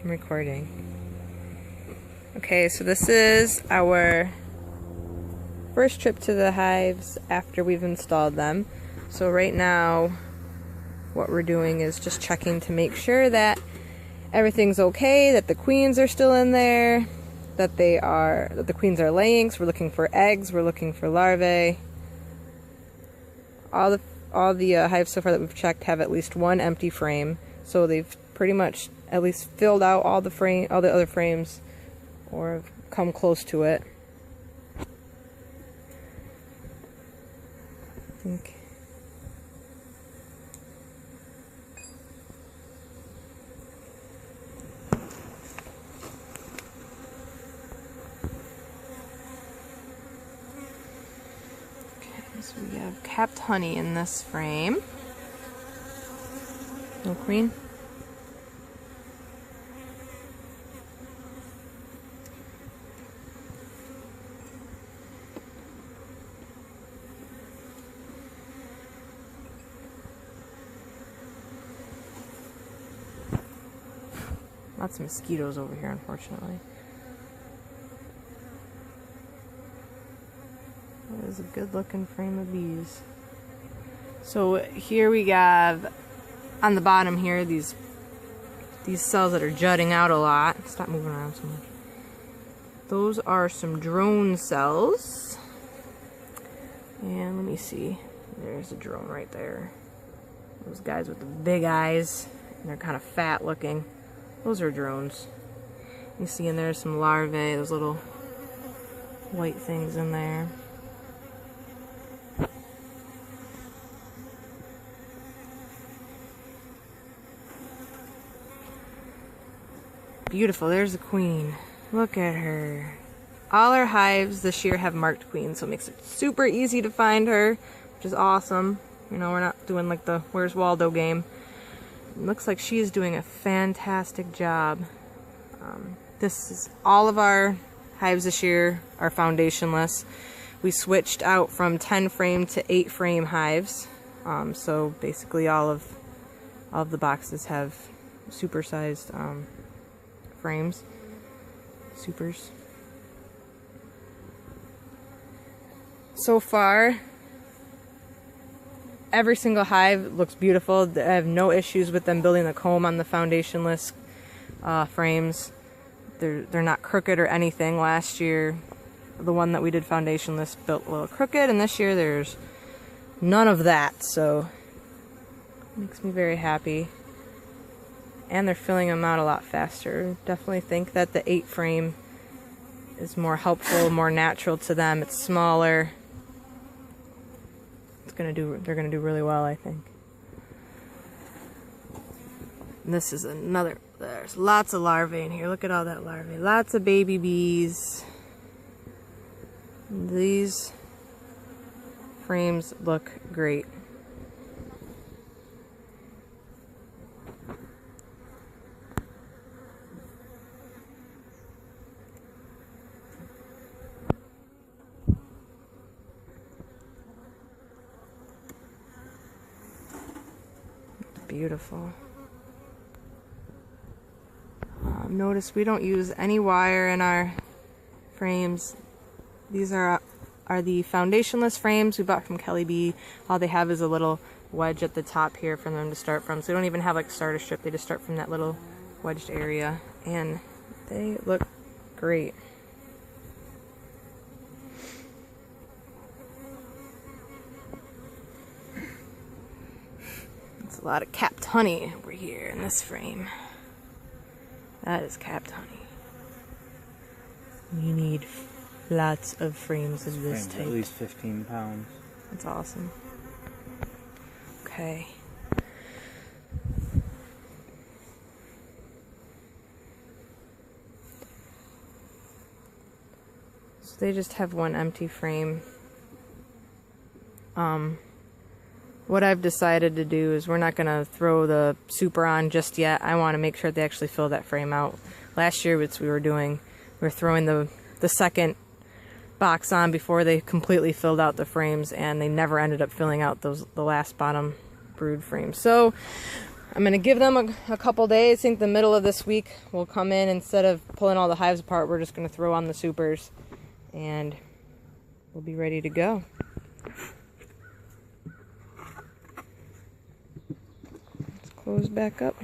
I'm recording. Okay, so this is our first trip to the hives after we've installed them. So right now, what we're doing is just checking to make sure that everything's okay, that the queens are still in there, that the queens are laying. So we're looking for eggs, we're looking for larvae. All the hives so far that we've checked have at least one empty frame, so they've pretty much at least filled out all the other frames, or have come close to it. I think. So we have capped honey in this frame. No queen. Lots of mosquitoes over here, unfortunately. That is a good looking frame of bees. So here we have on the bottom here these cells that are jutting out a lot. Stop moving around so much. Those are some drone cells. And let me see. There's a drone right there. Those guys with the big eyes. And they're kind of fat looking. Those are drones. You see in there some larvae, those little white things in there. Beautiful, there's a queen. Look at her. All our hives this year have marked queens, so it makes it super easy to find her, which is awesome. You know, we're not doing like the Where's Waldo game. It looks like she is doing a fantastic job. This is all of our hives this year are foundationless. We switched out from 10 frame to 8 frame hives. So basically all of the boxes have supersized frames. Supers. So far, every single hive looks beautiful. I have no issues with them building the comb on the foundationless frames. They're not crooked or anything. Last year, the one that we did foundationless built a little crooked, and this year there's none of that. So it makes me very happy. And they're filling them out a lot faster. Definitely think that the 8 frame is more helpful, more natural to them. It's smaller. They're gonna do really well, I think. And this is another. There's lots of larvae in here. Look at all that larvae. Lots of baby bees. These frames look great. Beautiful. Notice we don't use any wire in our frames. These are the foundationless frames we bought from Kelly B. All they have is a little wedge at the top here for them to start from. So they don't even have like starter strip. They just start from that little wedged area, and they look great. There's a lot of capped honey over here in this frame. That is capped honey. You need lots of frames of this type. At least 15 pounds. That's awesome. Okay. So they just have one empty frame. What I've decided to do is we're not going to throw the super on just yet. I want to make sure they actually fill that frame out. Last year, we were throwing the second box on before they completely filled out the frames, and they never ended up filling out the last bottom brood frames. So I'm going to give them a couple days. I think the middle of this week we'll come in. Instead of pulling all the hives apart, we're just going to throw on the supers and we'll be ready to go. Let's close back up.